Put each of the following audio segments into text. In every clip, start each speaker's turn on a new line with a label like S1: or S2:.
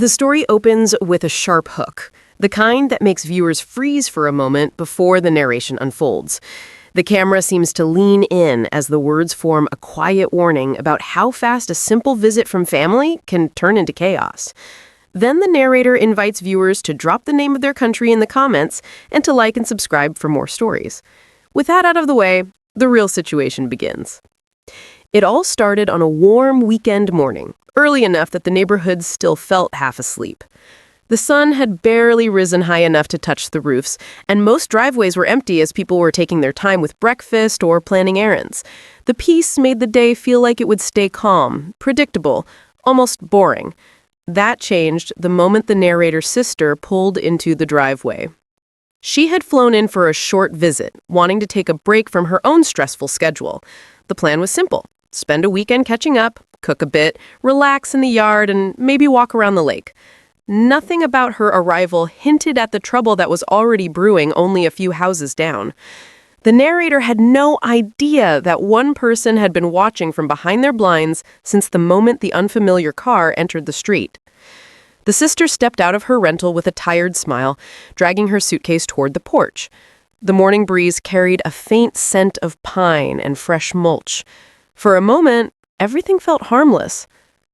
S1: The story opens with a sharp hook, the kind that makes viewers freeze for a moment before the narration unfolds. The camera seems to lean in as the words form a quiet warning about how fast a simple visit from family can turn into chaos. Then the narrator invites viewers to drop the name of their country in the comments and to like and subscribe for more stories. With that out of the way, the real situation begins. It all started on a warm weekend morning, early enough that the neighborhood still felt half asleep. The sun had barely risen high enough to touch the roofs, and most driveways were empty as people were taking their time with breakfast or planning errands. The peace made the day feel like it would stay calm, predictable, almost boring. That changed the moment the narrator's sister pulled into the driveway. She had flown in for a short visit, wanting to take a break from her own stressful schedule. The plan was simple: spend a weekend catching up, cook a bit, relax in the yard, and maybe walk around the lake. Nothing about her arrival hinted at the trouble that was already brewing only a few houses down. The narrator had no idea that one person had been watching from behind their blinds since the moment the unfamiliar car entered the street. The sister stepped out of her rental with a tired smile, dragging her suitcase toward the porch. The morning breeze carried a faint scent of pine and fresh mulch. For a moment, everything felt harmless.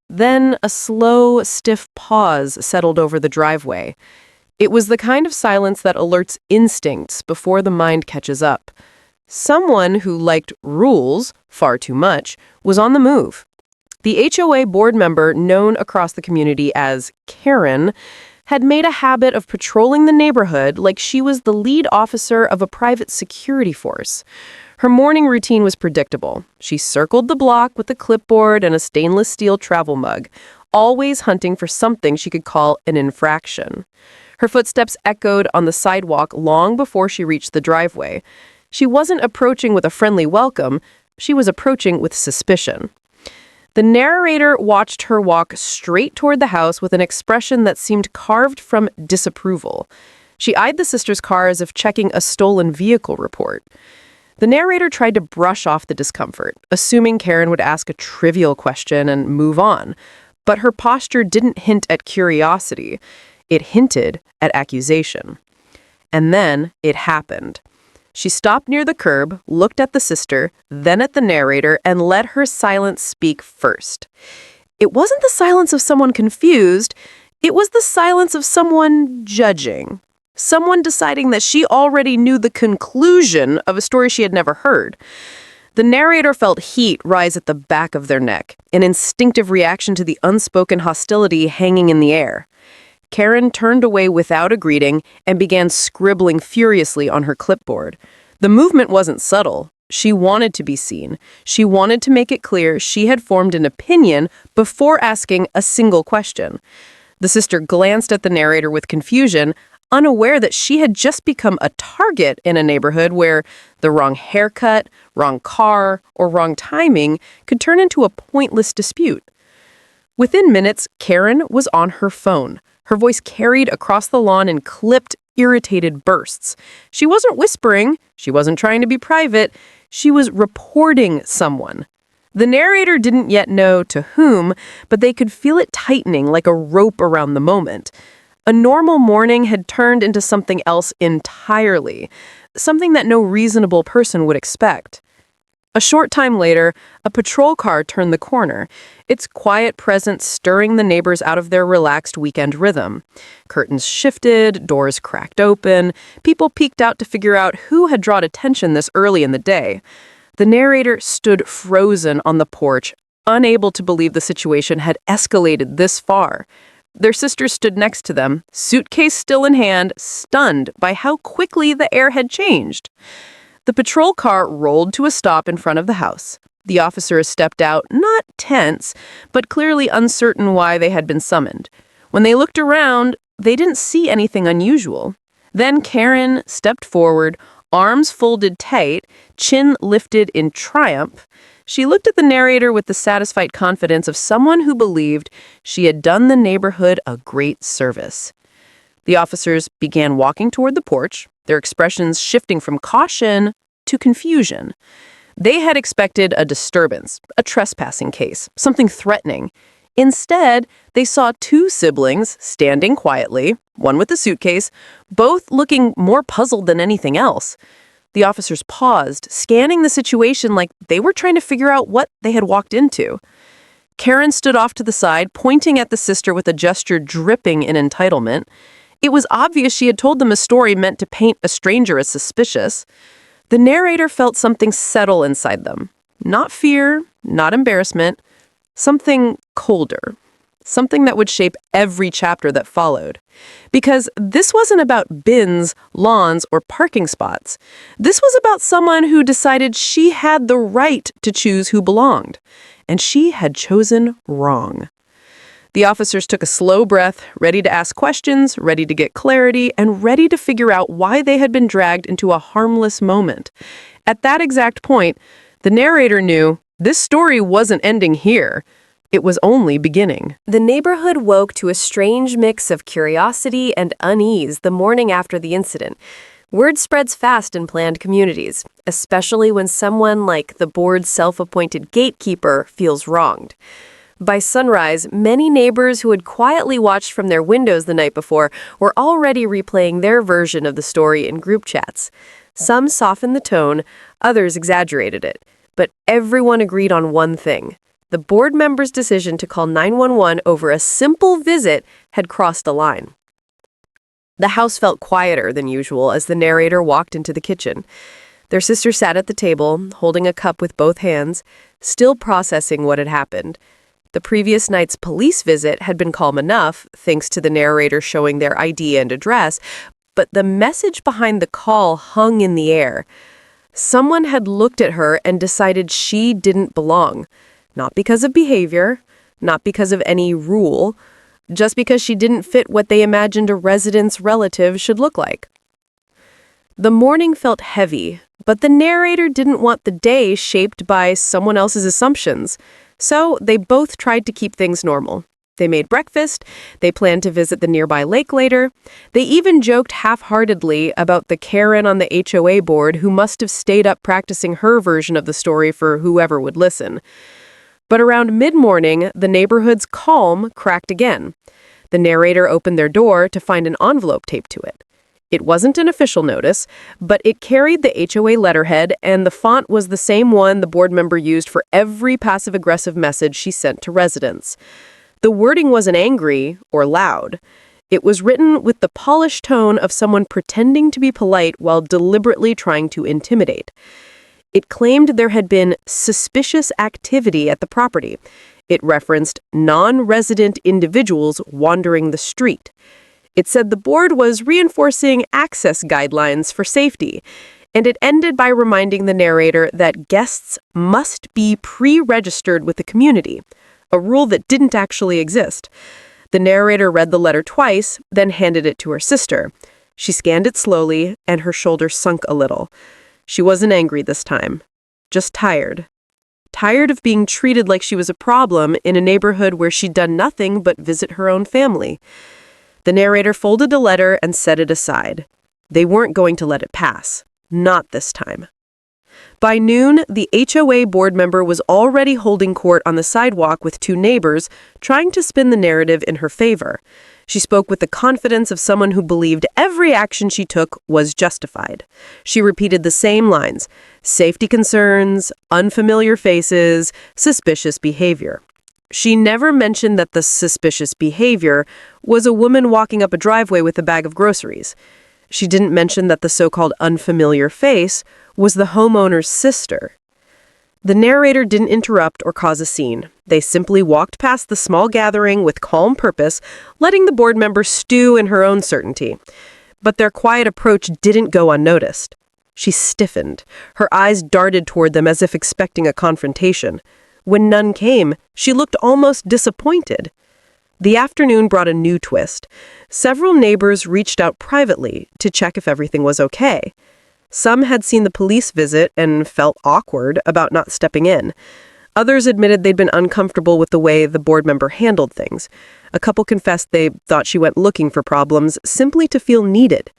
S1: Then a slow, stiff pause settled over the driveway. It was the kind of silence that alerts instincts before the mind catches up. Someone who liked rules far too much was on the move. The HOA board member, known across the community as Karen, had made a habit of patrolling the neighborhood like she was the lead officer of a private security force. Her morning routine was predictable. She circled the block with a clipboard and a stainless steel travel mug, always hunting for something she could call an infraction. Her footsteps echoed on the sidewalk long before she reached the driveway. She wasn't approaching with a friendly welcome. She was approaching with suspicion. The narrator watched her walk straight toward the house with an expression that seemed carved from disapproval. She eyed the sister's car as if checking a stolen vehicle report. The narrator tried to brush off the discomfort, assuming Karen would ask a trivial question and move on. But her posture didn't hint at curiosity. It hinted at accusation. And then it happened. She stopped near the curb, looked at the sister, then at the narrator, and let her silence speak first. It wasn't the silence of someone confused. It was the silence of someone judging. Someone deciding that she already knew the conclusion of a story she had never heard. The narrator felt heat rise at the back of their neck, an instinctive reaction to the unspoken hostility hanging in the air. Karen turned away without a greeting and began scribbling furiously on her clipboard. The movement wasn't subtle. She wanted to be seen. She wanted to make it clear she had formed an opinion before asking a single question. The sister glanced at the narrator with confusion, unaware that she had just become a target in a neighborhood where the wrong haircut, wrong car, or wrong timing could turn into a pointless dispute. Within minutes, Karen was on her phone. Her voice carried across the lawn in clipped, irritated bursts. She wasn't whispering. She wasn't trying to be private. She was reporting someone. The narrator didn't yet know to whom, but they could feel it tightening like a rope around the moment. A normal morning had turned into something else entirely, something that no reasonable person would expect. A short time later, a patrol car turned the corner, its quiet presence stirring the neighbors out of their relaxed weekend rhythm. Curtains shifted, doors cracked open, people peeked out to figure out who had drawn attention this early in the day. The narrator stood frozen on the porch, unable to believe the situation had escalated this far. Their sister stood next to them, suitcase still in hand, stunned by how quickly the air had changed. The patrol car rolled to a stop in front of the house. The officers stepped out, not tense, but clearly uncertain why they had been summoned. When they looked around, they didn't see anything unusual. Then Karen stepped forward, arms folded tight, chin lifted in triumph. She looked at the narrator with the satisfied confidence of someone who believed she had done the neighborhood a great service. The officers began walking toward the porch, their expressions shifting from caution to confusion. They had expected a disturbance, a trespassing case, something threatening. Instead, they saw two siblings standing quietly, one with a suitcase, both looking more puzzled than anything else. The officers paused, scanning the situation like they were trying to figure out what they had walked into. Karen stood off to the side, pointing at the sister with a gesture dripping in entitlement. It was obvious she had told them a story meant to paint a stranger as suspicious. The narrator felt something settle inside them. Not fear, not embarrassment, something colder. Something that would shape every chapter that followed. Because this wasn't about bins, lawns, or parking spots. This was about someone who decided she had the right to choose who belonged. And she had chosen wrong. The officers took a slow breath, ready to ask questions, ready to get clarity, and ready to figure out why they had been dragged into a harmless moment. At that exact point, the narrator knew this story wasn't ending here. It was only beginning. The neighborhood woke to a strange mix of curiosity and unease the morning after the incident. Word spreads fast in planned communities, especially when someone like the board's self-appointed gatekeeper feels wronged. By sunrise, many neighbors who had quietly watched from their windows the night before were already replaying their version of the story in group chats. Some softened the tone, others exaggerated it. But everyone agreed on one thing. The board member's decision to call 911 over a simple visit had crossed a line. The house felt quieter than usual as the narrator walked into the kitchen. Their sister sat at the table, holding a cup with both hands, still processing what had happened. The previous night's police visit had been calm enough, thanks to the narrator showing their ID and address, but the message behind the call hung in the air. Someone had looked at her and decided she didn't belong. Not because of behavior, not because of any rule, just because she didn't fit what they imagined a resident's relative should look like. The morning felt heavy, but the narrator didn't want the day shaped by someone else's assumptions. So they both tried to keep things normal. They made breakfast, they planned to visit the nearby lake later. They even joked half-heartedly about the Karen on the HOA board who must have stayed up practicing her version of the story for whoever would listen. But around mid-morning, the neighborhood's calm cracked again. The narrator opened their door to find an envelope taped to it. It wasn't an official notice, but it carried the HOA letterhead, and the font was the same one the board member used for every passive-aggressive message she sent to residents. The wording wasn't angry or loud. It was written with the polished tone of someone pretending to be polite while deliberately trying to intimidate. It claimed there had been suspicious activity at the property. It referenced non-resident individuals wandering the street. It said the board was reinforcing access guidelines for safety, and it ended by reminding the narrator that guests must be pre-registered with the community, a rule that didn't actually exist. The narrator read the letter twice, then handed it to her sister. She scanned it slowly, and her shoulders sunk a little. She wasn't angry this time, just tired. Tired of being treated like she was a problem in a neighborhood where she'd done nothing but visit her own family. The narrator folded the letter and set it aside. They weren't going to let it pass. Not this time. By noon, the HOA board member was already holding court on the sidewalk with two neighbors, trying to spin the narrative in her favor. She spoke with the confidence of someone who believed every action she took was justified. She repeated the same lines: safety concerns, unfamiliar faces, suspicious behavior. She never mentioned that the suspicious behavior was a woman walking up a driveway with a bag of groceries. She didn't mention that the so-called unfamiliar face was the homeowner's sister. The narrator didn't interrupt or cause a scene. They simply walked past the small gathering with calm purpose, letting the board member stew in her own certainty. But their quiet approach didn't go unnoticed. She stiffened. Her eyes darted toward them as if expecting a confrontation. When none came, she looked almost disappointed. The afternoon brought a new twist. Several neighbors reached out privately to check if everything was okay. Some had seen the police visit and felt awkward about not stepping in. Others admitted they'd been uncomfortable with the way the board member handled things. A couple confessed they thought she went looking for problems simply to feel needed.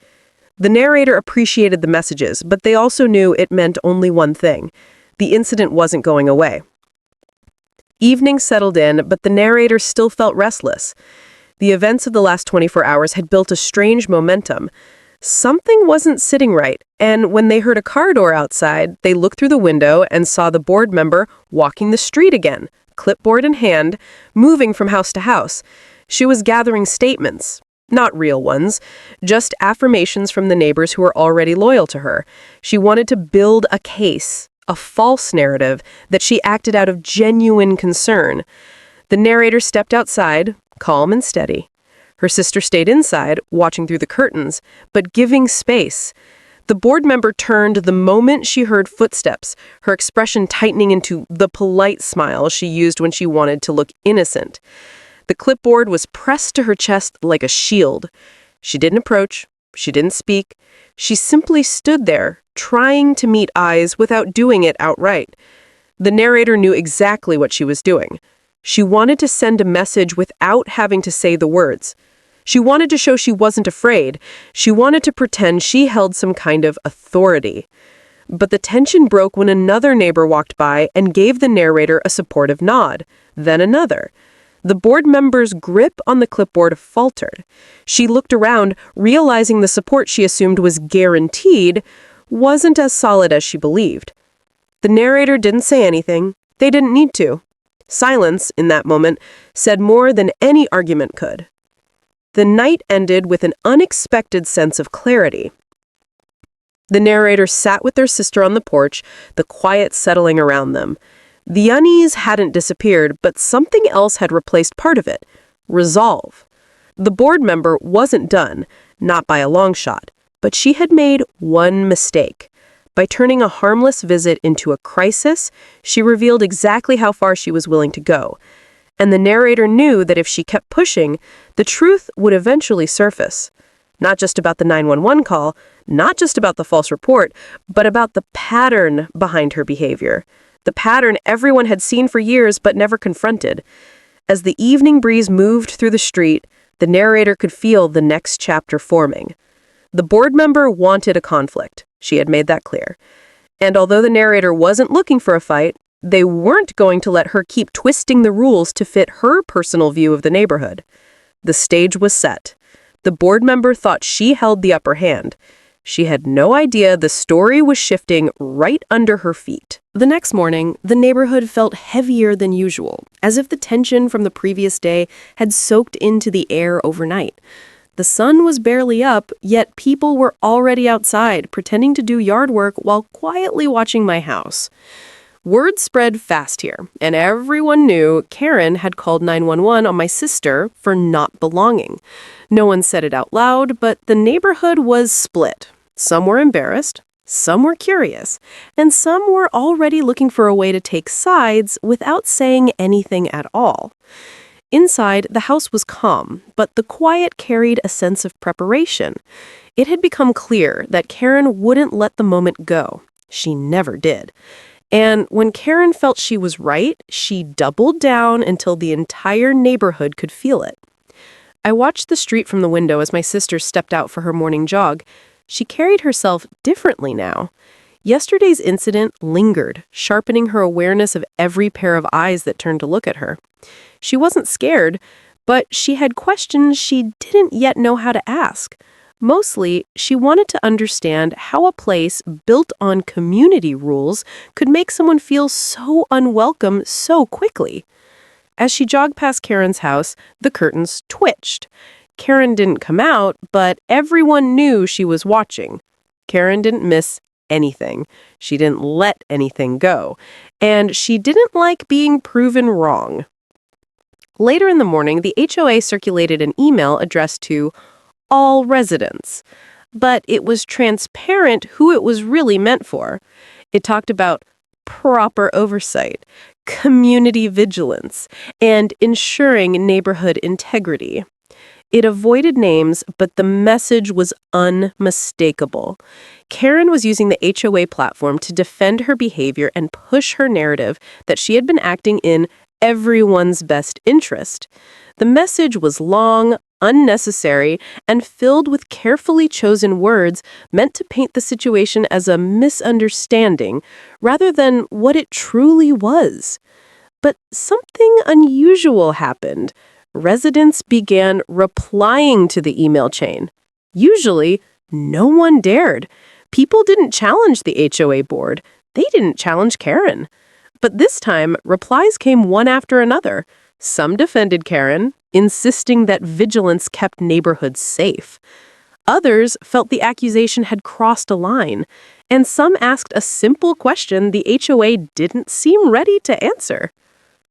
S1: The narrator appreciated the messages, but they also knew it meant only one thing: the incident wasn't going away. Evening settled in, but the narrator still felt restless. The events of the last 24 hours had built a strange momentum. Something wasn't sitting right, and when they heard a car door outside, they looked through the window and saw the board member walking the street again, clipboard in hand, moving from house to house. She was gathering statements. Not real ones, just affirmations from the neighbors who were already loyal to her. She wanted to build a case, a false narrative, that she acted out of genuine concern. The narrator stepped outside, calm and steady. Her sister stayed inside, watching through the curtains, but giving space. The board member turned the moment she heard footsteps, her expression tightening into the polite smile she used when she wanted to look innocent. The clipboard was pressed to her chest like a shield. She didn't approach. She didn't speak. She simply stood there, trying to meet eyes without doing it outright. The narrator knew exactly what she was doing. She wanted to send a message without having to say the words. She wanted to show she wasn't afraid. She wanted to pretend she held some kind of authority. But the tension broke when another neighbor walked by and gave the narrator a supportive nod, then another. The board member's grip on the clipboard faltered. She looked around, realizing the support she assumed was guaranteed wasn't as solid as she believed. The narrator didn't say anything. They didn't need to. Silence, in that moment, said more than any argument could. The night ended with an unexpected sense of clarity. The narrator sat with their sister on the porch, the quiet settling around them. The unease hadn't disappeared, but something else had replaced part of it: resolve. The board member wasn't done, not by a long shot, but she had made one mistake. By turning a harmless visit into a crisis, she revealed exactly how far she was willing to go. And the narrator knew that if she kept pushing, the truth would eventually surface. Not just about the 911 call, not just about the false report, but about the pattern behind her behavior. The pattern everyone had seen for years but never confronted. As the evening breeze moved through the street, the narrator could feel the next chapter forming. The board member wanted a conflict. She had made that clear. And although the narrator wasn't looking for a fight, they weren't going to let her keep twisting the rules to fit her personal view of the neighborhood. The stage was set. The board member thought she held the upper hand. She had no idea the story was shifting right under her feet. The next morning, the neighborhood felt heavier than usual, as if the tension from the previous day had soaked into the air overnight. The sun was barely up, yet people were already outside, pretending to do yard work while quietly watching my house. Word spread fast here, and everyone knew Karen had called 911 on my sister for not belonging. No one said it out loud, but the neighborhood was split. Some were embarrassed, some were curious, and some were already looking for a way to take sides without saying anything at all. Inside, the house was calm, but the quiet carried a sense of preparation. It had become clear that Karen wouldn't let the moment go. She never did. And when Karen felt she was right, she doubled down until the entire neighborhood could feel it. I watched the street from the window as my sister stepped out for her morning jog. She carried herself differently now. Yesterday's incident lingered, sharpening her awareness of every pair of eyes that turned to look at her. She wasn't scared, but she had questions she didn't yet know how to ask. Mostly, she wanted to understand how a place built on community rules could make someone feel so unwelcome so quickly. As she jogged past Karen's house, the curtains twitched. Karen didn't come out, but everyone knew she was watching. Karen didn't miss anything. She didn't let anything go. And she didn't like being proven wrong. Later in the morning, the HOA circulated an email addressed to all residents, but it was transparent who it was really meant for. It talked about proper oversight, community vigilance, and ensuring neighborhood integrity. It avoided names, but the message was unmistakable. Karen was using the HOA platform to defend her behavior and push her narrative that she had been acting in everyone's best interest. The message was long, unnecessary, and filled with carefully chosen words meant to paint the situation as a misunderstanding rather than what it truly was. But something unusual happened. Residents began replying to the email chain. Usually, no one dared. People didn't challenge the HOA board. They didn't challenge Karen. But this time, replies came one after another. Some defended Karen, insisting that vigilance kept neighborhoods safe. Others felt the accusation had crossed a line, and some asked a simple question the HOA didn't seem ready to answer.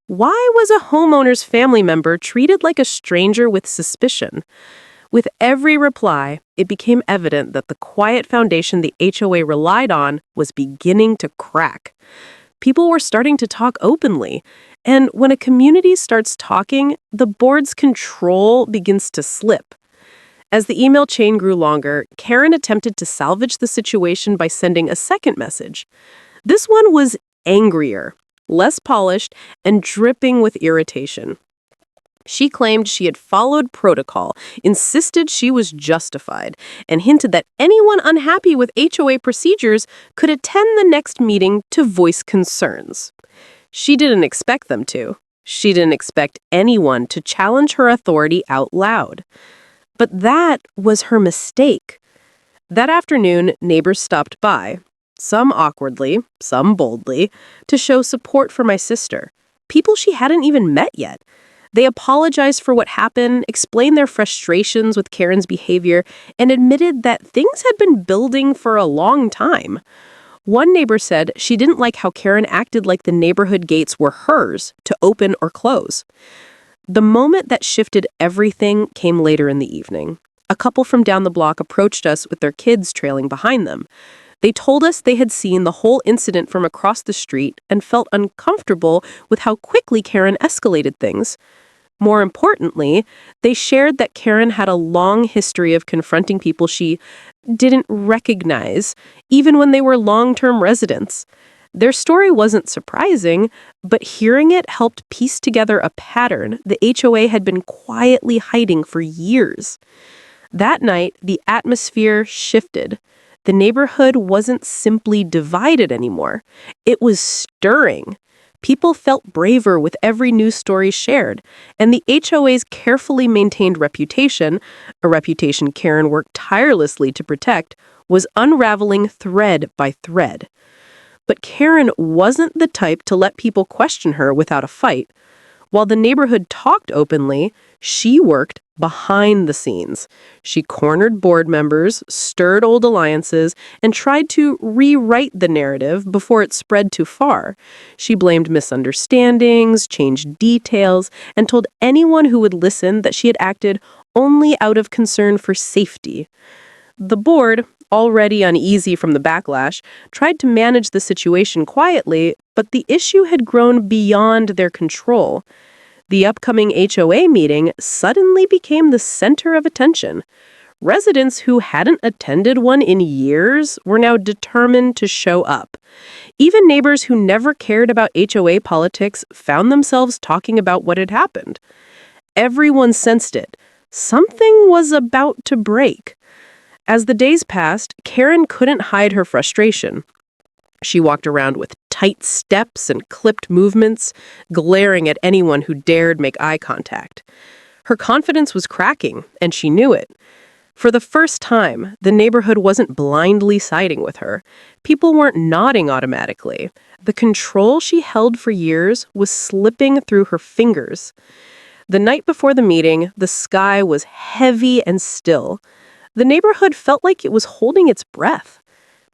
S1: Why was a homeowner's family member treated like a stranger with suspicion? With every reply, it became evident that the quiet foundation the HOA relied on was beginning to crack. People were starting to talk openly, and when a community starts talking, the board's control begins to slip. As the email chain grew longer, Karen attempted to salvage the situation by sending a second message. This one was angrier, less polished, and dripping with irritation. She claimed she had followed protocol, insisted she was justified, and hinted that anyone unhappy with HOA procedures could attend the next meeting to voice concerns. She didn't expect them to. She didn't expect anyone to challenge her authority out loud. But that was her mistake. That afternoon, neighbors stopped by, some awkwardly, some boldly, to show support for my sister, people she hadn't even met yet. They apologized for what happened, explained their frustrations with Karen's behavior, and admitted that things had been building for a long time. One neighbor said she didn't like how Karen acted like the neighborhood gates were hers to open or close. The moment that shifted everything came later in the evening. A couple from down the block approached us with their kids trailing behind them. They told us they had seen the whole incident from across the street and felt uncomfortable with how quickly Karen escalated things. More importantly, they shared that Karen had a long history of confronting people she didn't recognize, even when they were long-term residents. Their story wasn't surprising, but hearing it helped piece together a pattern the HOA had been quietly hiding for years. That night, the atmosphere shifted. The neighborhood wasn't simply divided anymore. It was stirring. People felt braver with every news story shared, and the HOA's carefully maintained reputation, a reputation Karen worked tirelessly to protect, was unraveling thread by thread. But Karen wasn't the type to let people question her without a fight. While the neighborhood talked openly, she worked behind the scenes. She cornered board members, stirred old alliances, and tried to rewrite the narrative before it spread too far. She blamed misunderstandings, changed details, and told anyone who would listen that she had acted only out of concern for safety. The board, already uneasy from the backlash, tried to manage the situation quietly, but the issue had grown beyond their control. The upcoming HOA meeting suddenly became the center of attention. Residents who hadn't attended one in years were now determined to show up. Even neighbors who never cared about HOA politics found themselves talking about what had happened. Everyone sensed it. Something was about to break. As the days passed, Karen couldn't hide her frustration. She walked around with tight steps and clipped movements, glaring at anyone who dared make eye contact. Her confidence was cracking, and she knew it. For the first time, the neighborhood wasn't blindly siding with her. People weren't nodding automatically. The control she held for years was slipping through her fingers. The night before the meeting, the sky was heavy and still. The neighborhood felt like it was holding its breath.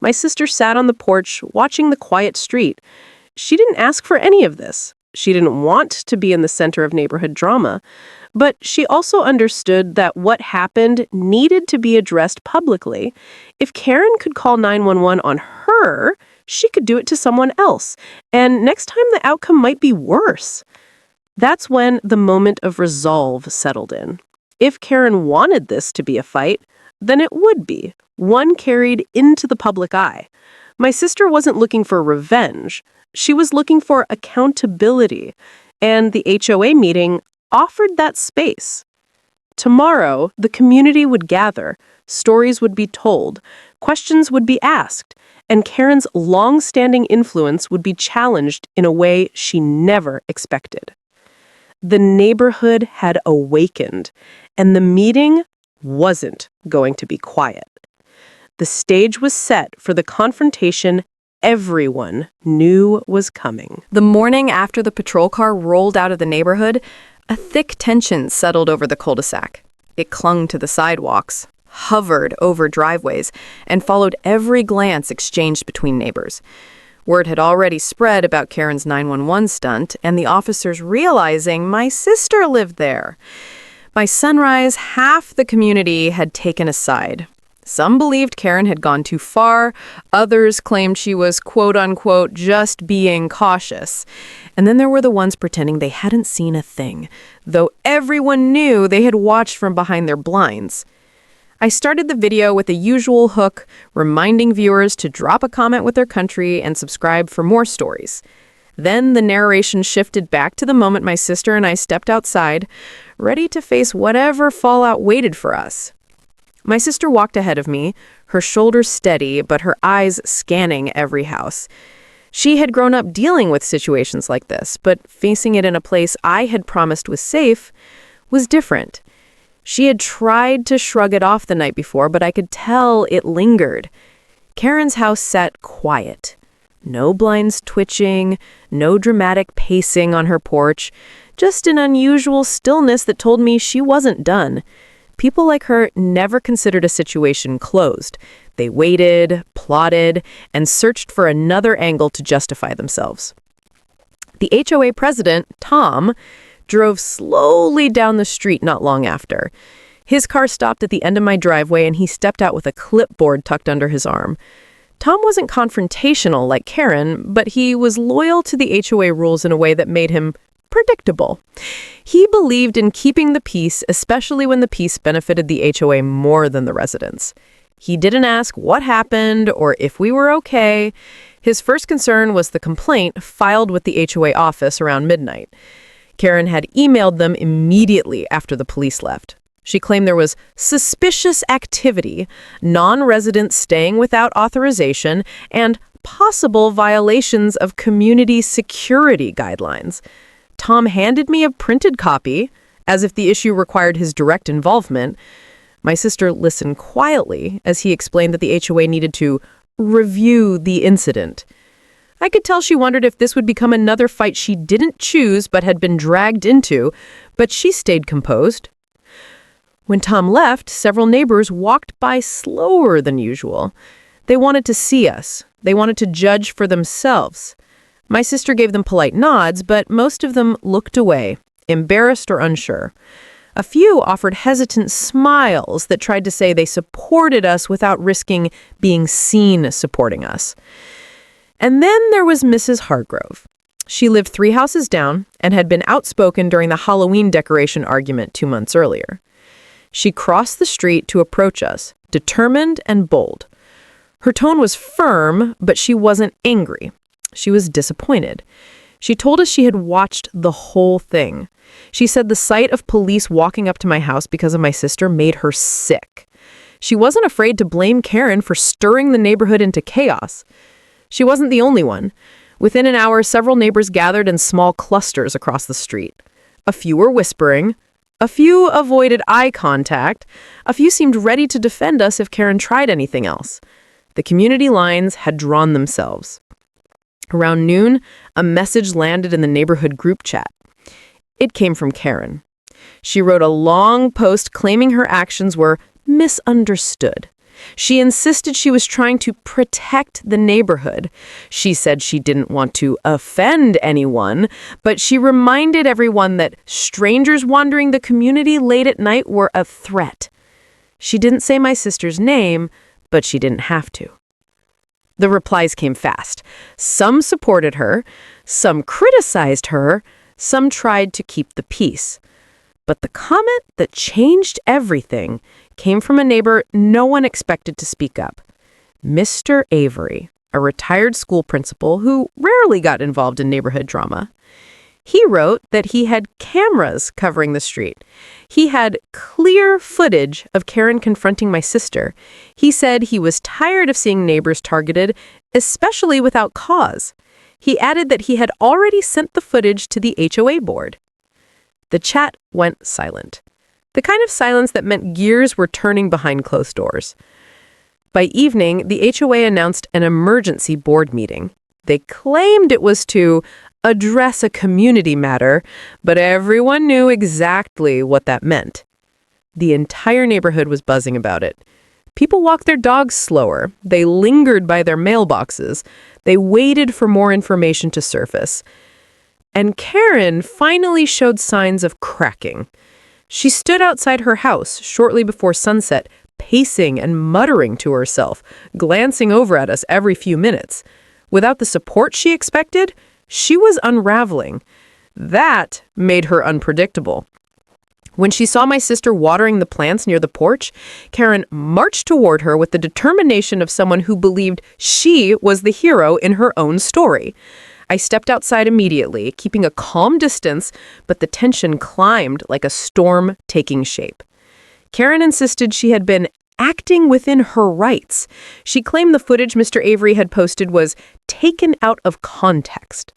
S1: My sister sat on the porch, watching the quiet street. She didn't ask for any of this. She didn't want to be in the center of neighborhood drama. But she also understood that what happened needed to be addressed publicly. If Karen could call 911 on her, she could do it to someone else. And next time the outcome might be worse. That's when the moment of resolve settled in. If Karen wanted this to be a fight, then it would be, one carried into the public eye. My sister wasn't looking for revenge. She was looking for accountability, and the HOA meeting offered that space. Tomorrow, the community would gather, stories would be told, questions would be asked, and Karen's long-standing influence would be challenged in a way she never expected. The neighborhood had awakened, and the meeting wasn't going to be quiet. The stage was set for the confrontation everyone knew was coming.
S2: The morning after the patrol car rolled out of the neighborhood, a thick tension settled over the cul-de-sac. It clung to the sidewalks, hovered over driveways, and followed every glance exchanged between neighbors. Word had already spread about Karen's 911 stunt, and the officers realizing my sister lived there. By sunrise, half the community had taken a side. Some believed Karen had gone too far. Others claimed she was, quote-unquote, just being cautious. And then there were the ones pretending they hadn't seen a thing, though everyone knew they had watched from behind their blinds. I started the video with the usual hook, reminding viewers to drop a comment with their country and subscribe for more stories. Then the narration shifted back to the moment my sister and I stepped outside, ready to face whatever fallout waited for us. My sister walked ahead of me, her shoulders steady, but her eyes scanning every house. She had grown up dealing with situations like this, but facing it in a place I had promised was safe was different. She had tried to shrug it off the night before, but I could tell it lingered. Karen's house sat quiet. No blinds twitching, no dramatic pacing on her porch, just an unusual stillness that told me she wasn't done. People like her never considered a situation closed. They waited, plotted, and searched for another angle to justify themselves. The HOA president, Tom, drove slowly down the street not long after. His car stopped at the end of my driveway and he stepped out with a clipboard tucked under his arm. Tom wasn't confrontational like Karen, but he was loyal to the HOA rules in a way that made him predictable. He believed in keeping the peace, especially when the peace benefited the HOA more than the residents. He didn't ask what happened or if we were okay. His first concern was the complaint filed with the HOA office around midnight. Karen had emailed them immediately after the police left. She claimed there was suspicious activity, non-residents staying without authorization, and possible violations of community security guidelines. Tom handed me a printed copy, as if the issue required his direct involvement. My sister listened quietly as he explained that the HOA needed to review the incident. I could tell she wondered if this would become another fight she didn't choose but had been dragged into, but she stayed composed. When Tom left, several neighbors walked by slower than usual. They wanted to see us. They wanted to judge for themselves. My sister gave them polite nods, but most of them looked away, embarrassed or unsure. A few offered hesitant smiles that tried to say they supported us without risking being seen supporting us. And then there was Mrs. Hargrove. She lived 3 houses down and had been outspoken during the Halloween decoration argument 2 months earlier. She crossed the street to approach us, determined and bold. Her tone was firm, but she wasn't angry. She was disappointed. She told us she had watched the whole thing. She said the sight of police walking up to my house because of my sister made her sick. She wasn't afraid to blame Karen for stirring the neighborhood into chaos. She wasn't the only one. Within an hour, several neighbors gathered in small clusters across the street. A few were whispering. A few avoided eye contact. A few seemed ready to defend us if Karen tried anything else. The community lines had drawn themselves. Around noon, a message landed in the neighborhood group chat. It came from Karen. She wrote a long post claiming her actions were misunderstood. She insisted she was trying to protect the neighborhood. She said she didn't want to offend anyone, but she reminded everyone that strangers wandering the community late at night were a threat. She didn't say my sister's name, but she didn't have to. The replies came fast. Some supported her, some criticized her, some tried to keep the peace. But the comment that changed everything came from a neighbor no one expected to speak up. Mr. Avery, a retired school principal who rarely got involved in neighborhood drama.
S1: He wrote that he had cameras covering the street. He had clear footage of Karen confronting my sister. He said he was tired of seeing neighbors targeted, especially without cause. He added that he had already sent the footage to the HOA board. The chat went silent. The kind of silence that meant gears were turning behind closed doors. By evening, the HOA announced an emergency board meeting. They claimed it was to address a community matter, but everyone knew exactly what that meant. The entire neighborhood was buzzing about it. People walked their dogs slower. They lingered by their mailboxes. They waited for more information to surface. And Karen finally showed signs of cracking. She stood outside her house shortly before sunset, pacing and muttering to herself, glancing over at us every few minutes. Without the support she expected, she was unraveling. That made her unpredictable. When she saw my sister watering the plants near the porch, Karen marched toward her with the determination of someone who believed she was the hero in her own story. I stepped outside immediately, keeping a calm distance, but the tension climbed like a storm taking shape. Karen insisted she had been acting within her rights. She claimed the footage Mr. Avery had posted was taken out of context.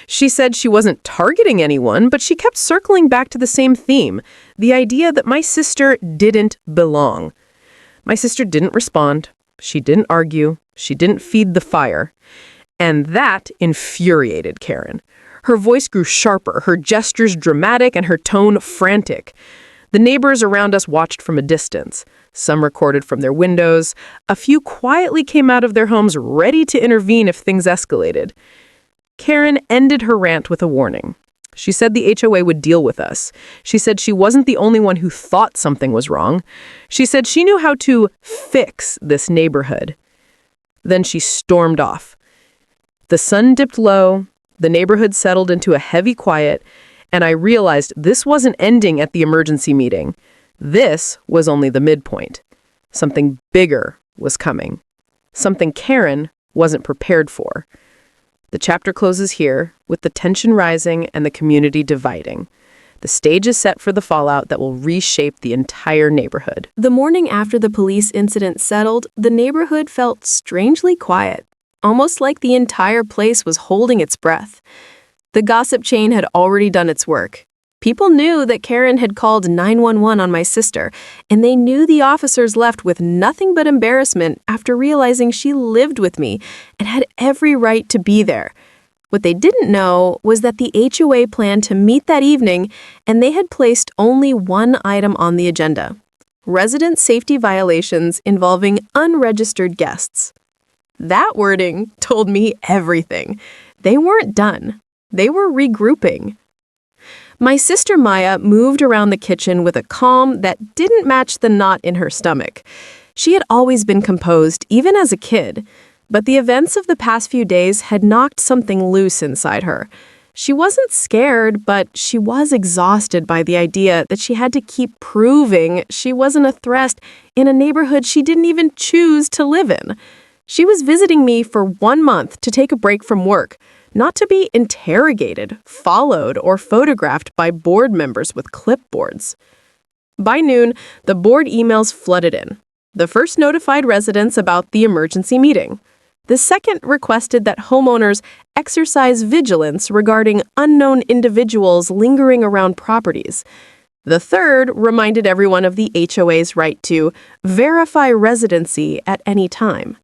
S1: She said she wasn't targeting anyone, but she kept circling back to the same theme, the idea that my sister didn't belong. My sister didn't respond. She didn't argue. She didn't feed the fire. And that infuriated Karen. Her voice grew sharper, her gestures dramatic, and her tone frantic. The neighbors around us watched from a distance. Some recorded from their windows. A few quietly came out of their homes ready to intervene if things escalated. Karen ended her rant with a warning. She said the HOA would deal with us. She said she wasn't the only one who thought something was wrong. She said she knew how to fix this neighborhood. Then she stormed off. The sun dipped low, the neighborhood settled into a heavy quiet, and I realized this wasn't ending at the emergency meeting. This was only the midpoint. Something bigger was coming. Something Karen wasn't prepared for. The chapter closes here, with the tension rising and the community dividing. The stage is set for the fallout that will reshape the entire neighborhood.
S2: The morning after the police incident settled, the neighborhood felt strangely quiet, almost like the entire place was holding its breath. The gossip chain had already done its work. People knew that Karen had called 911 on my sister, and they knew the officers left with nothing but embarrassment after realizing she lived with me and had every right to be there. What they didn't know was that the HOA planned to meet that evening, and they had placed only one item on the agenda: resident safety violations involving unregistered guests. That wording told me everything. They weren't done. They were regrouping. My sister Maya moved around the kitchen with a calm that didn't match the knot in her stomach. She had always been composed, even as a kid, but the events of the past few days had knocked something loose inside her. She wasn't scared, but she was exhausted by the idea that she had to keep proving she wasn't a threat in a neighborhood she didn't even choose to live in. She was visiting me for 1 month to take a break from work, not to be interrogated, followed, or photographed by board members with clipboards. By noon, the board emails flooded in. The first notified residents about the emergency meeting. The second requested that homeowners exercise vigilance regarding unknown individuals lingering around properties. The third reminded everyone of the HOA's right to verify residency at any time.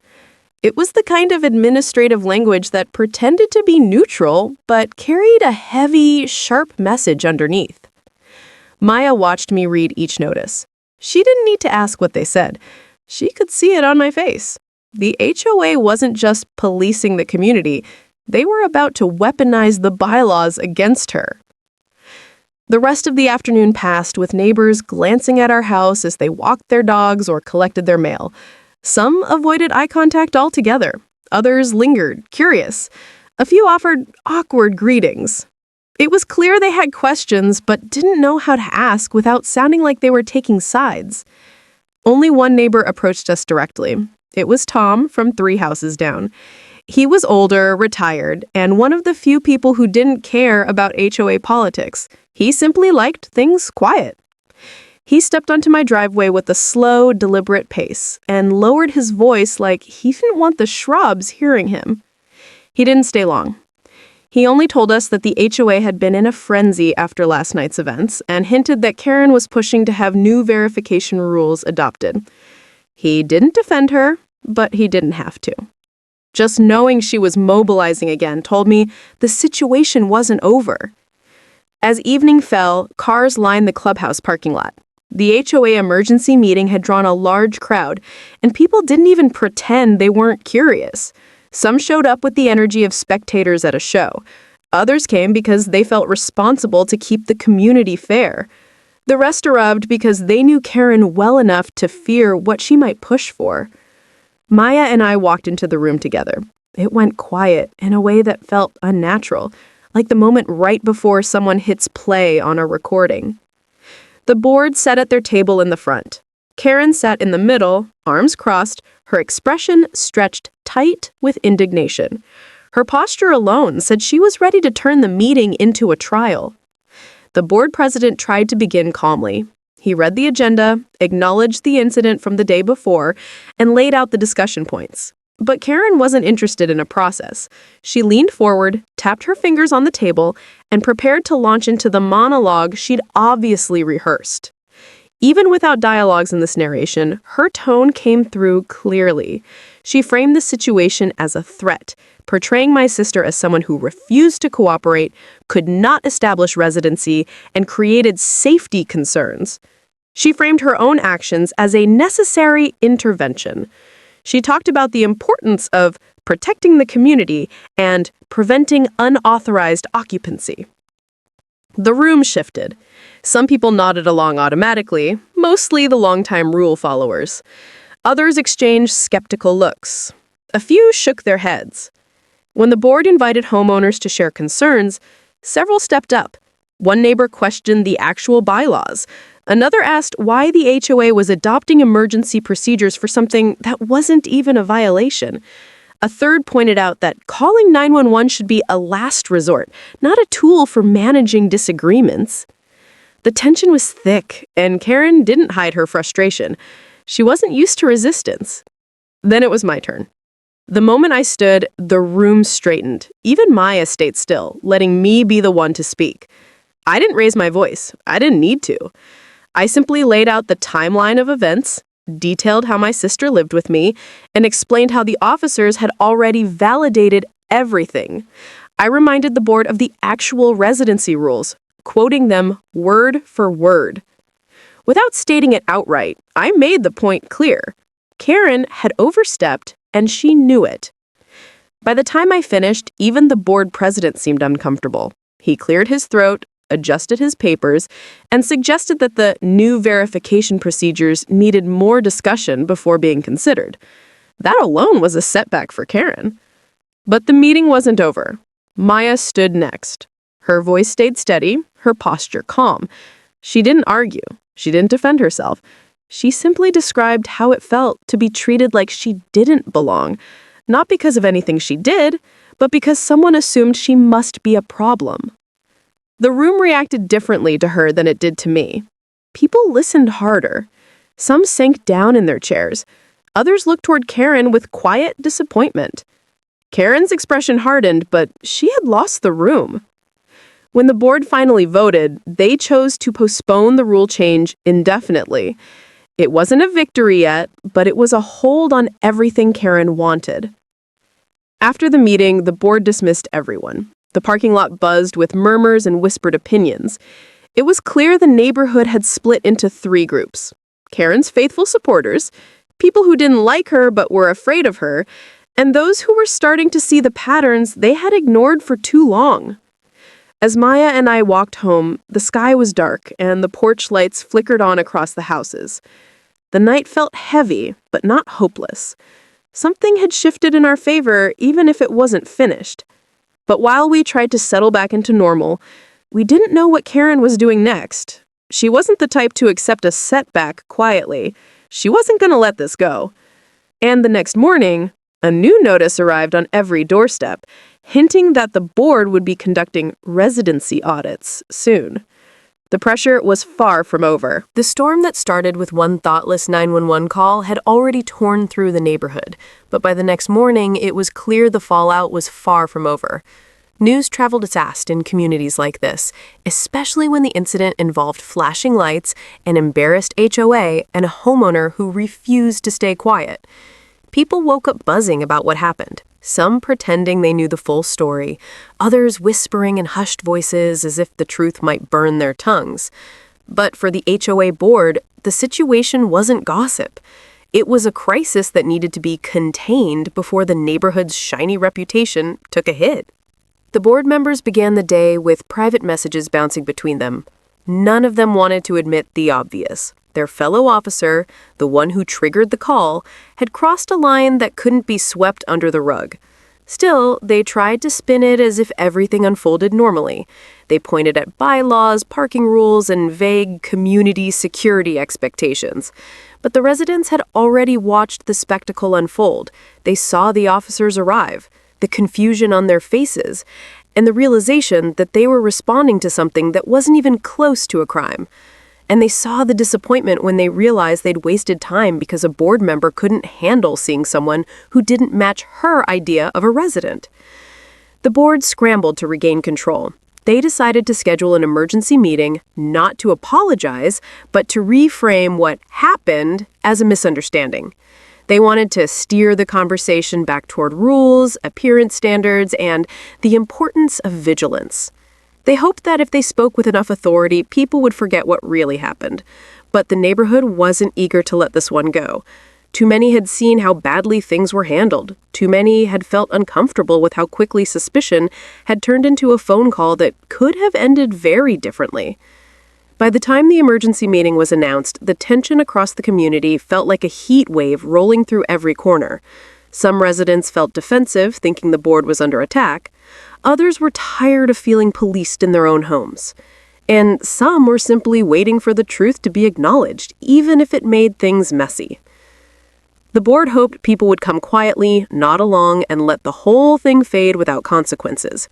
S2: It was the kind of administrative language that pretended to be neutral, but carried a heavy, sharp message underneath. Maya watched me read each notice. She didn't need to ask what they said. She could see it on my face. The HOA wasn't just policing the community. They were about to weaponize the bylaws against her. The rest of the afternoon passed with neighbors glancing at our house as they walked their dogs or collected their mail. Some avoided eye contact altogether. Others lingered, curious. A few offered awkward greetings. It was clear they had questions but didn't know how to ask without sounding like they were taking sides. Only one neighbor approached us directly. It was Tom from 3 houses down. He was older, retired, and one of the few people who didn't care about HOA politics. He simply liked things quiet. He stepped onto my driveway with a slow, deliberate pace and lowered his voice like he didn't want the shrubs hearing him. He didn't stay long. He only told us that the HOA had been in a frenzy after last night's events and hinted that Karen was pushing to have new verification rules adopted. He didn't defend her, but he didn't have to. Just knowing she was mobilizing again told me the situation wasn't over. As evening fell, cars lined the clubhouse parking lot. The HOA emergency meeting had drawn a large crowd, and people didn't even pretend they weren't curious. Some showed up with the energy of spectators at a show. Others came because they felt responsible to keep the community fair. The rest arrived because they knew Karen well enough to fear what she might push for. Maya and I walked into the room together. It went quiet in a way that felt unnatural, like the moment right before someone hits play on a recording. The board sat at their table in the front. Karen sat in the middle, arms crossed, her expression stretched tight with indignation. Her posture alone said she was ready to turn the meeting into a trial. The board president tried to begin calmly. He read the agenda, acknowledged the incident from the day before, and laid out the discussion points. But Karen wasn't interested in a process. She leaned forward, tapped her fingers on the table, and prepared to launch into the monologue she'd obviously rehearsed. Even without dialogues in this narration, her tone came through clearly. She framed the situation as a threat, portraying my sister as someone who refused to cooperate, could not establish residency, and created safety concerns. She framed her own actions as a necessary intervention. She talked about the importance of protecting the community and preventing unauthorized occupancy. The room shifted. Some people nodded along automatically, mostly the longtime rule followers. Others exchanged skeptical looks. A few shook their heads. When the board invited homeowners to share concerns, several stepped up. One neighbor questioned the actual bylaws. Another asked why the HOA was adopting emergency procedures for something that wasn't even a violation. A third pointed out that calling 911 should be a last resort, not a tool for managing disagreements. The tension was thick, and Karen didn't hide her frustration. She wasn't used to resistance. Then it was my turn. The moment I stood, the room straightened. Even Maya stayed still, letting me be the one to speak. I didn't raise my voice. I didn't need to. I simply laid out the timeline of events, detailed how my sister lived with me, and explained how the officers had already validated everything. I reminded the board of the actual residency rules, quoting them word for word. Without stating it outright, I made the point clear. Karen had overstepped, and she knew it. By the time I finished, even the board president seemed uncomfortable. He cleared his throat, adjusted his papers, and suggested that the new verification procedures needed more discussion before being considered. That alone was a setback for Karen. But the meeting wasn't over. Maya stood next. Her voice stayed steady, her posture calm. She didn't argue. She didn't defend herself. She simply described how it felt to be treated like she didn't belong, not because of anything she did, but because someone assumed she must be a problem. The room reacted differently to her than it did to me. People listened harder. Some sank down in their chairs. Others looked toward Karen with quiet disappointment. Karen's expression hardened, but she had lost the room. When the board finally voted, they chose to postpone the rule change indefinitely. It wasn't a victory yet, but it was a hold on everything Karen wanted. After the meeting, the board dismissed everyone. The parking lot buzzed with murmurs and whispered opinions. It was clear the neighborhood had split into 3 groups. Karen's faithful supporters, people who didn't like her but were afraid of her, and those who were starting to see the patterns they had ignored for too long. As Maya and I walked home, the sky was dark and the porch lights flickered on across the houses. The night felt heavy, but not hopeless. Something had shifted in our favor, even if it wasn't finished. But while we tried to settle back into normal, we didn't know what Karen was doing next. She wasn't the type to accept a setback quietly. She wasn't going to let this go. And the next morning, A new notice arrived on every doorstep, hinting that the board would be conducting residency audits soon. The pressure was far from over. The storm that started with one thoughtless 911 call had already torn through the neighborhood, but by the next morning, it was clear the fallout was far from over. News traveled fast in communities like this, especially when the incident involved flashing lights, an embarrassed HOA, and a homeowner who refused to stay quiet. People woke up buzzing about what happened, some pretending they knew the full story, others whispering in hushed voices as if the truth might burn their tongues. But for the HOA board, the situation wasn't gossip. It was a crisis that needed to be contained before the neighborhood's shiny reputation took a hit. The board members began the day with private messages bouncing between them. None of them wanted to admit the obvious. Their fellow officer, the one who triggered the call, had crossed a line that couldn't be swept under the rug. Still, they tried to spin it as if everything unfolded normally. They pointed at bylaws, parking rules, and vague community security expectations. But the residents had already watched the spectacle unfold. They saw the officers arrive, the confusion on their faces, and the realization that they were responding to something that wasn't even close to a crime. And they saw the disappointment when they realized they'd wasted time because a board member couldn't handle seeing someone who didn't match her idea of a resident. The board scrambled to regain control. They decided to schedule an emergency meeting, not to apologize, but to reframe what happened as a misunderstanding. They wanted to steer the conversation back toward rules, appearance standards, and the importance of vigilance. They hoped that if they spoke with enough authority, people would forget what really happened. But the neighborhood wasn't eager to let this one go. Too many had seen how badly things were handled. Too many had felt uncomfortable with how quickly suspicion had turned into a phone call that could have ended very differently. By the time the emergency meeting was announced, the tension across the community felt like a heat wave rolling through every corner. Some residents felt defensive, thinking the board was under attack. Others were tired of feeling policed in their own homes. And some were simply waiting for the truth to be acknowledged, even if it made things messy. The board hoped people would come quietly, nod along, and let the whole thing fade without consequences.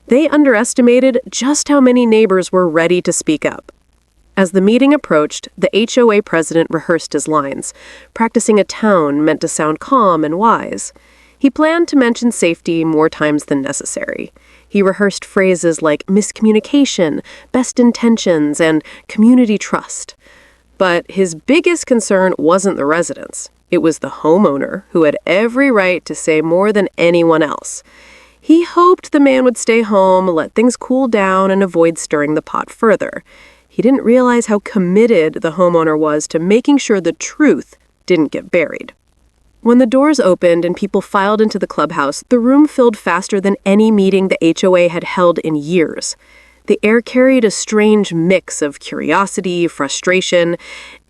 S2: They underestimated just how many neighbors were ready to speak up. As the meeting approached, the HOA president rehearsed his lines, practicing a tone meant to sound calm and wise. He planned to mention safety more times than necessary. He rehearsed phrases like miscommunication, best intentions, and community trust. But his biggest concern wasn't the residents. It was the homeowner, who had every right to say more than anyone else. He hoped the man would stay home, let things cool down, and avoid stirring the pot further. He didn't realize how committed the homeowner was to making sure the truth didn't get buried. When the doors opened and people filed into the clubhouse, the room filled faster than any meeting the HOA had held in years. The air carried a strange mix of curiosity, frustration,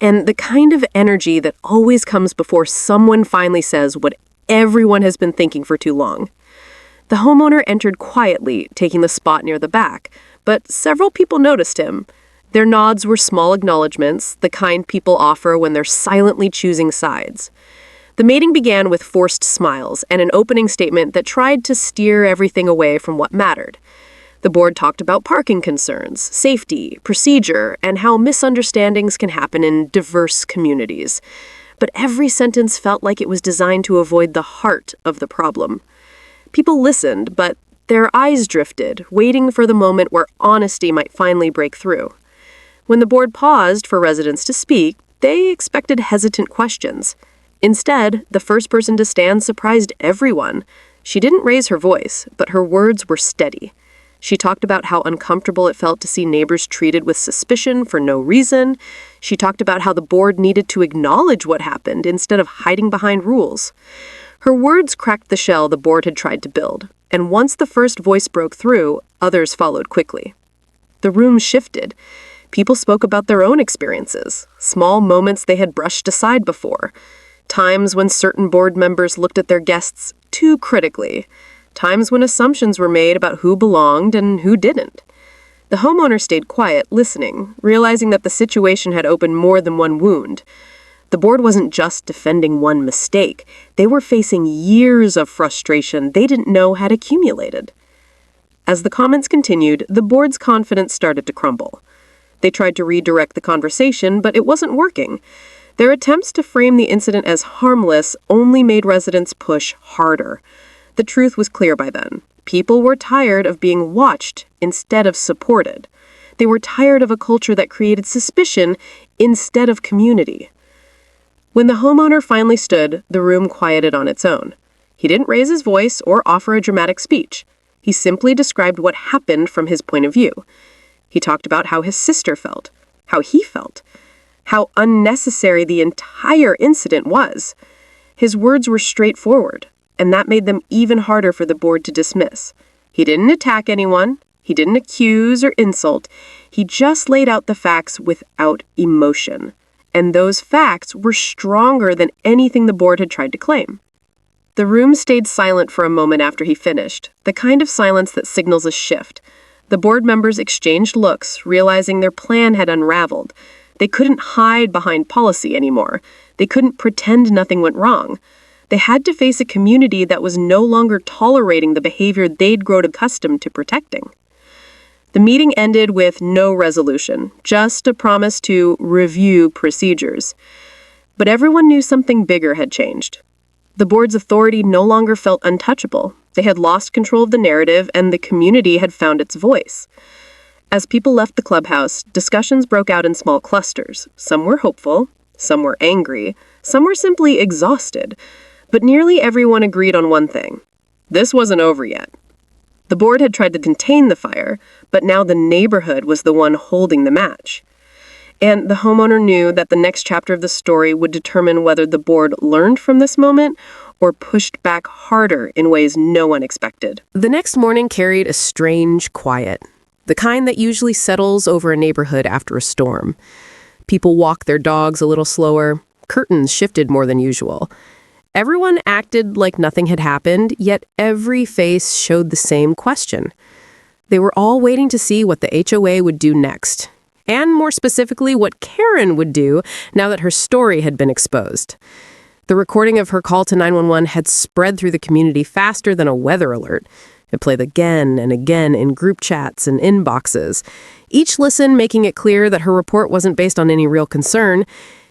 S2: and the kind of energy that always comes before someone finally says what everyone has been thinking for too long. The homeowner entered quietly, taking the spot near the back, but several people noticed him. Their nods were small acknowledgments, the kind people offer when they're silently choosing sides. The meeting began with forced smiles and an opening statement that tried to steer everything away from what mattered. The board talked about parking concerns, safety, procedure, and how misunderstandings can happen in diverse communities. But every sentence felt like it was designed to avoid the heart of the problem. People listened, but their eyes drifted, waiting for the moment where honesty might finally break through. When the board paused for residents to speak, they expected hesitant questions. Instead, the first person to stand surprised everyone. She didn't raise her voice, but her words were steady. She talked about how uncomfortable it felt to see neighbors treated with suspicion for no reason. She talked about how the board needed to acknowledge what happened instead of hiding behind rules. Her words cracked the shell the board had tried to build, and once the first voice broke through, others followed quickly. The room shifted. People spoke about their own experiences, small moments they had brushed aside before. Times when certain board members looked at their guests too critically. Times when assumptions were made about who belonged and who didn't. The homeowner stayed quiet, listening, realizing that the situation had opened more than one wound.
S1: The board wasn't just defending one mistake. They were facing years of frustration they didn't know had accumulated. As the comments continued, the board's confidence started to crumble. They tried to redirect the conversation, but it wasn't working. Their attempts to frame the incident as harmless only made residents push harder. The truth was clear by then. People were tired of being watched instead of supported. They were tired of a culture that created suspicion instead of community. When the homeowner finally stood, the room quieted on its own. He didn't raise his voice or offer a dramatic speech. He simply described what happened from his point of view. He talked about how his sister felt, how he felt, how unnecessary the entire incident was. His words were straightforward, and that made them even harder for the board to dismiss. He didn't attack anyone. He didn't accuse or insult. He just laid out the facts without emotion. And those facts were stronger than anything the board had tried to claim. The room stayed silent for a moment after he finished, the kind of silence that signals a shift. The board members exchanged looks, realizing their plan had unraveled. They couldn't hide behind policy anymore. They couldn't pretend nothing went wrong. They had to face a community that was no longer tolerating the behavior they'd grown accustomed to protecting. The meeting ended with no resolution, just a promise to review procedures. But everyone knew something bigger had changed. The board's authority no longer felt untouchable. They had lost control of the narrative, and the community had found its voice. As people left the clubhouse, discussions broke out in small clusters. Some were hopeful, some were angry, some were simply exhausted. But nearly everyone agreed on one thing. This wasn't over yet. The board had tried to contain the fire, but now the neighborhood was the one holding the match. And the homeowner knew that the next chapter of the story would determine whether the board learned from this moment or pushed back harder in ways no one expected.
S2: The next morning carried a strange quiet, the kind that usually settles over a neighborhood after a storm. People walked their dogs a little slower, curtains shifted more than usual. Everyone acted like nothing had happened, yet every face showed the same question. They were all waiting to see what the HOA would do next, and more specifically, what Karen would do now that her story had been exposed. The recording of her call to 911 had spread through the community faster than a weather alert. It played again and again in group chats and inboxes, each listen making it clear that her report wasn't based on any real concern.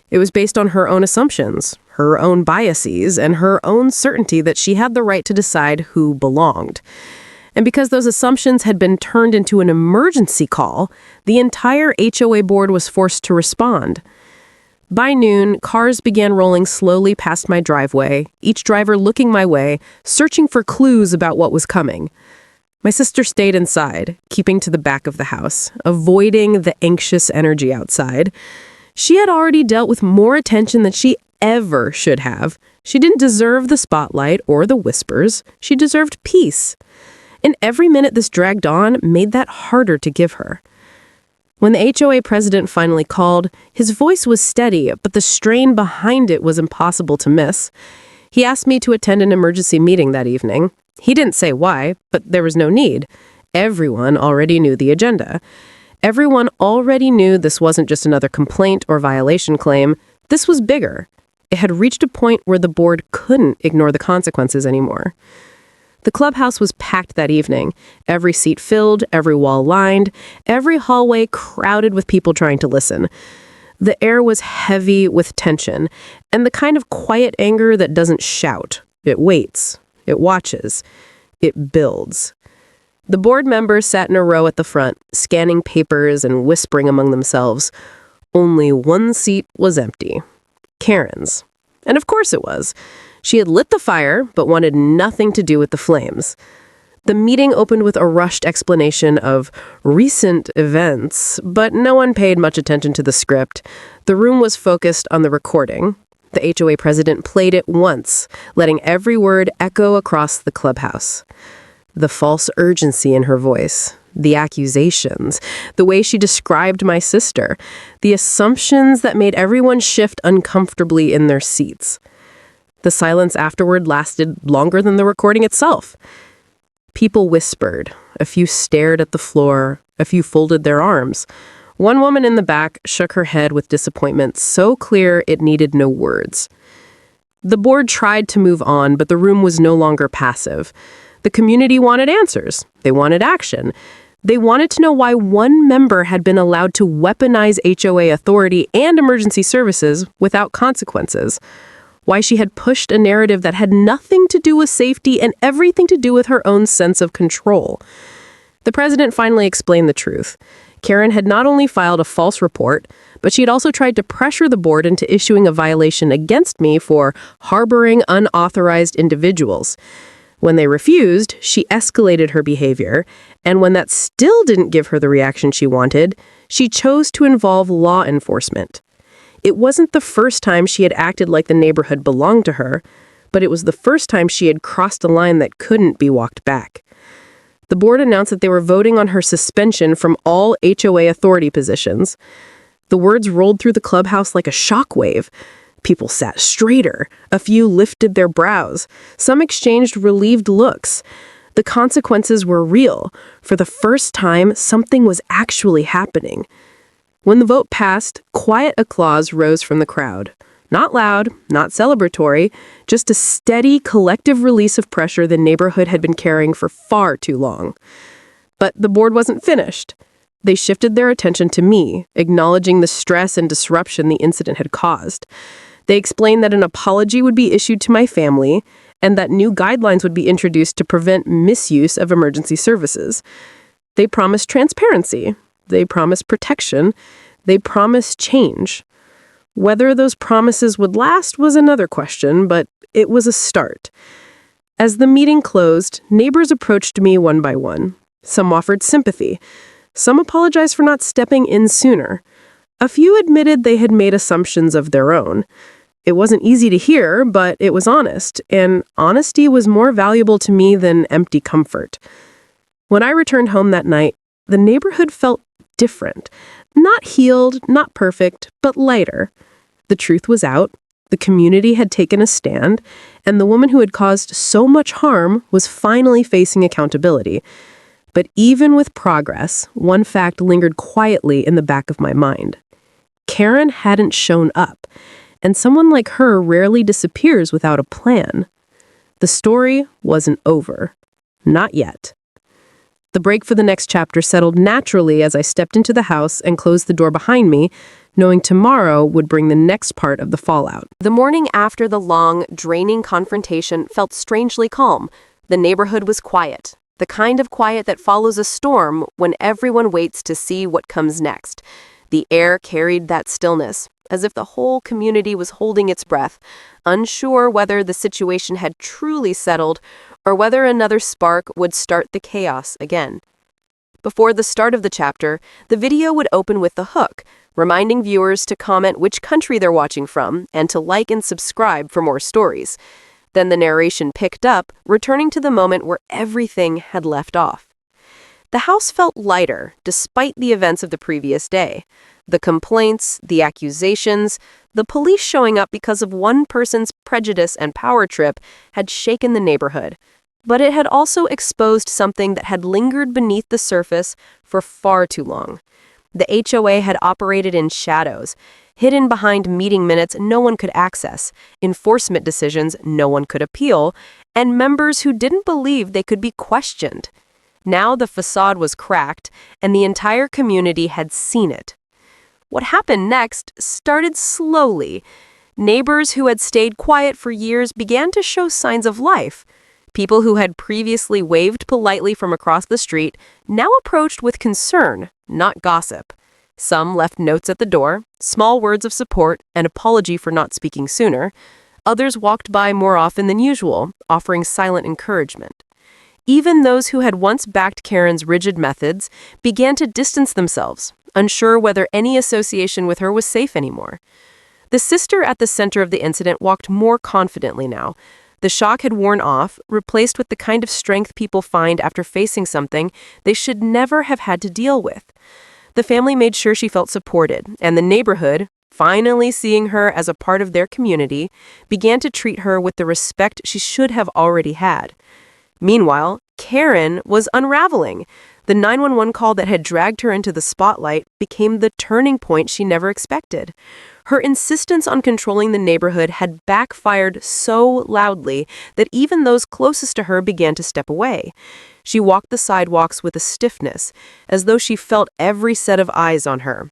S2: It was based on her own assumptions, her own biases, and her own certainty that she had the right to decide who belonged. And because those assumptions had been turned into an emergency call, the entire HOA board was forced to respond. By noon, cars began rolling slowly past my driveway, each driver looking my way, searching for clues about what was coming. My sister stayed inside, keeping to the back of the house, avoiding the anxious energy outside. She had already dealt with more attention than she ever should have. She didn't deserve the spotlight or the whispers. She deserved peace. And every minute this dragged on made that harder to give her. When the HOA president finally called, his voice was steady, but the strain behind it was impossible to miss. He asked me to attend an emergency meeting that evening. He didn't say why, but there was no need. Everyone already knew the agenda. Everyone already knew this wasn't just another complaint or violation claim. This was bigger. It had reached a point where the board couldn't ignore the consequences anymore. The clubhouse was packed that evening, every seat filled, every wall lined, every hallway crowded with people trying to listen. The air was heavy with tension, and the kind of quiet anger that doesn't shout. It waits, it watches, it builds. The board members sat in a row at the front, scanning papers and whispering among themselves. Only one seat was empty. Karen's. And of course it was. She had lit the fire, but wanted nothing to do with the flames. The meeting opened with a rushed explanation of recent events, but no one paid much attention to the script. The room was focused on the recording. The HOA president played it once, letting every word echo across the clubhouse. The false urgency in her voice, the accusations, the way she described my sister, the assumptions that made everyone shift uncomfortably in their seats. The silence afterward lasted longer than the recording itself. People whispered. A few stared at the floor. A few folded their arms.
S1: One woman in the back shook her head with disappointment so clear it needed no words. The board tried to move on, but the room was no longer passive. The community wanted answers. They wanted action. They wanted to know why one member had been allowed to weaponize HOA authority and emergency services without consequences. Why she had pushed a narrative that had nothing to do with safety and everything to do with her own sense of control. The president finally explained the truth. Karen had not only filed a false report, but she had also tried to pressure the board into issuing a violation against me for harboring unauthorized individuals. When they refused, she escalated her behavior, and when that still didn't give her the reaction she wanted, she chose to involve law enforcement. It wasn't the first time she had acted like the neighborhood belonged to her, but it was the first time she had crossed a line that couldn't be walked back. The board announced that they were voting on her suspension from all HOA authority positions. The words rolled through the clubhouse like a shockwave. People sat straighter. A few lifted their brows. Some exchanged relieved looks. The consequences were real. For the first time, something was actually happening. When the vote passed, quiet applause rose from the crowd. Not loud, not celebratory, just a steady, collective release of pressure the neighborhood had been carrying for far too long. But the board wasn't finished. They shifted their attention to me, acknowledging the stress and disruption the incident had caused. They explained that an apology would be issued to my family and that new guidelines would be introduced to prevent misuse of emergency services. They promised transparency. They promised protection. They promised change. Whether those promises would last was another question, but it was a start. As the meeting closed, neighbors approached me one by one. Some offered sympathy. Some apologized for not stepping in sooner. A few admitted they had made assumptions of their own. It wasn't easy to hear, but it was honest, and honesty was more valuable to me than empty comfort. When I returned home that night, the neighborhood felt different. Not healed, not perfect, but lighter. The truth was out, the community had taken a stand, and the woman who had caused so much harm was finally facing accountability. But even with progress, one fact lingered quietly in the back of my mind. Karen hadn't shown up, and someone like her rarely disappears without a plan. The story wasn't over. Not yet. The break for the next chapter settled naturally as I stepped into the house and closed the door behind me, knowing tomorrow would bring the next part of the fallout.
S2: The morning after the long, draining confrontation felt strangely calm. The neighborhood was quiet, the kind of quiet that follows a storm when everyone waits to see what comes next. The air carried that stillness, as if the whole community was holding its breath, unsure whether the situation had truly settled or whether another spark would start the chaos again. Before the start of the chapter, the video would open with the hook, reminding viewers to comment which country they're watching from and to like and subscribe for more stories. Then the narration picked up, returning to the moment where everything had left off. The house felt lighter, despite the events of the previous day. The complaints, the accusations, the police showing up because of one person's prejudice and power trip had shaken the neighborhood. But it had also exposed something that had lingered beneath the surface for far too long. The HOA had operated in shadows, hidden behind meeting minutes no one could access, enforcement decisions no one could appeal, and members who didn't believe they could be questioned. Now the facade was cracked, and the entire community had seen it. What happened next started slowly. Neighbors who had stayed quiet for years began to show signs of life. People who had previously waved politely from across the street now approached with concern, not gossip. Some left notes at the door, small words of support, and apology for not speaking sooner. Others walked by more often than usual, offering silent encouragement. Even those who had once backed Karen's rigid methods began to distance themselves, unsure whether any association with her was safe anymore. The sister at the center of the incident walked more confidently now. The shock had worn off, replaced with the kind of strength people find after facing something they should never have had to deal with. The family made sure she felt supported, and the neighborhood, finally seeing her as a part of their community, began to treat her with the respect she should have already had. Meanwhile, Karen was unraveling.
S1: The 911 call that had dragged her into the spotlight became the turning point she never expected. Her insistence on controlling the neighborhood had backfired so loudly that even those closest to her began to step away. She walked the sidewalks with a stiffness, as though she felt every set of eyes on her.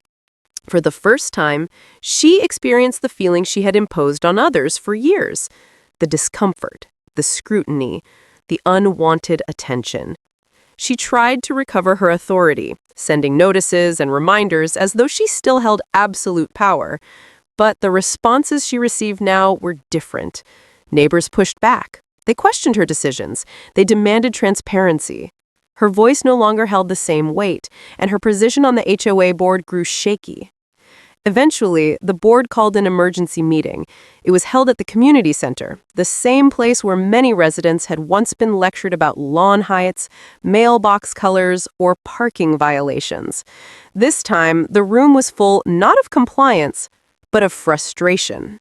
S1: For the first time, she experienced the feeling she had imposed on others for years: the discomfort, the scrutiny, the unwanted attention. She tried to recover her authority, sending notices and reminders as though she still held absolute power. But the responses she received now were different. Neighbors pushed back. They questioned her decisions. They demanded transparency. Her voice no longer held the same weight, and her position on the HOA board grew shaky. Eventually, the board called an emergency meeting. It was held at the community center, the same place where many residents had once been lectured about lawn heights, mailbox colors, or parking violations. This time, the room was full not of compliance, but of frustration.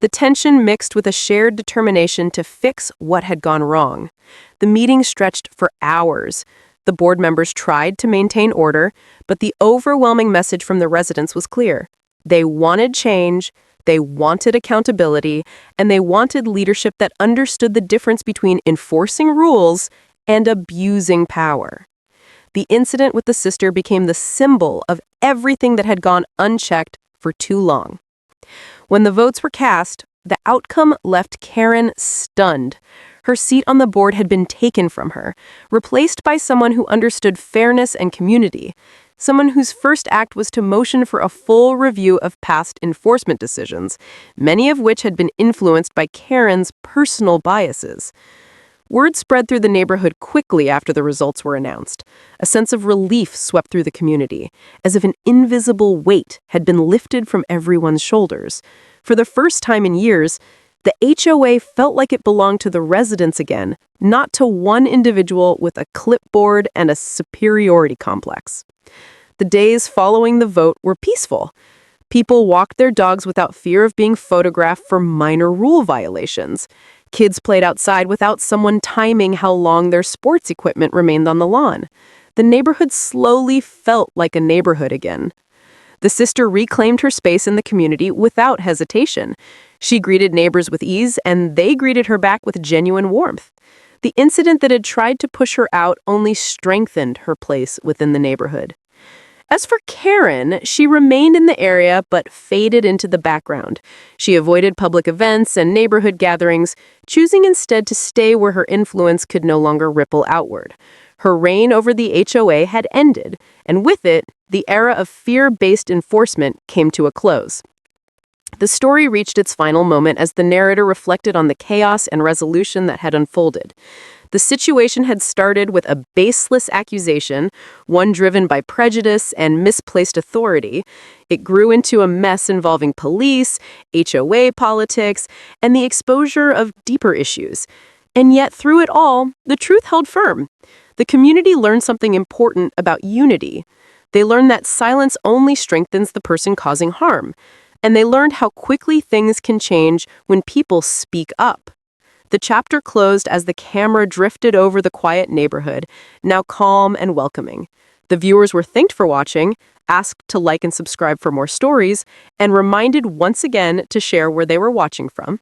S1: The tension mixed with a shared determination to fix what had gone wrong. The meeting stretched for hours. The board members tried to maintain order, but the overwhelming message from the residents was clear. They wanted change, they wanted accountability, and they wanted leadership that understood the difference between enforcing rules and abusing power. The incident with the sister became the symbol of everything that had gone unchecked for too long. When the votes were cast, the outcome left Karen stunned. Her seat on the board had been taken from her, replaced by someone who understood fairness and community, someone whose first act was to motion for a full review of past enforcement decisions, many of which had been influenced by Karen's personal biases. Word spread through the neighborhood quickly after the results were announced. A sense of relief swept through the community, as if an invisible weight had been lifted from everyone's shoulders. For the first time in years, the HOA felt like it belonged to the residents again, not to one individual with a clipboard and a superiority complex. The days following the vote were peaceful. People walked their dogs without fear of being photographed for minor rule violations. Kids played outside without someone timing how long their sports equipment remained on the lawn. The neighborhood slowly felt like a neighborhood again. The sister reclaimed her space in the community without hesitation. She greeted neighbors with ease, and they greeted her back with genuine warmth. The incident that had tried to push her out only strengthened her place within the neighborhood. As for Karen, she remained in the area but faded into the background. She avoided public events and neighborhood gatherings, choosing instead to stay where her influence could no longer ripple outward. Her reign over the HOA had ended, and with it, the era of fear-based enforcement came to a close. The story reached its final moment as the narrator reflected on the chaos and resolution that had unfolded. The situation had started with a baseless accusation, one driven by prejudice and misplaced authority. It grew into a mess involving police, HOA politics, and the exposure of deeper issues. And yet, through it all, the truth held firm. The community learned something important about unity. They learned that silence only strengthens the person causing harm. And they learned how quickly things can change when people speak up. The chapter closed as the camera drifted over the quiet neighborhood, now calm and welcoming. The viewers were thanked for watching, asked to like and subscribe for more stories, and reminded once again to share where they were watching from.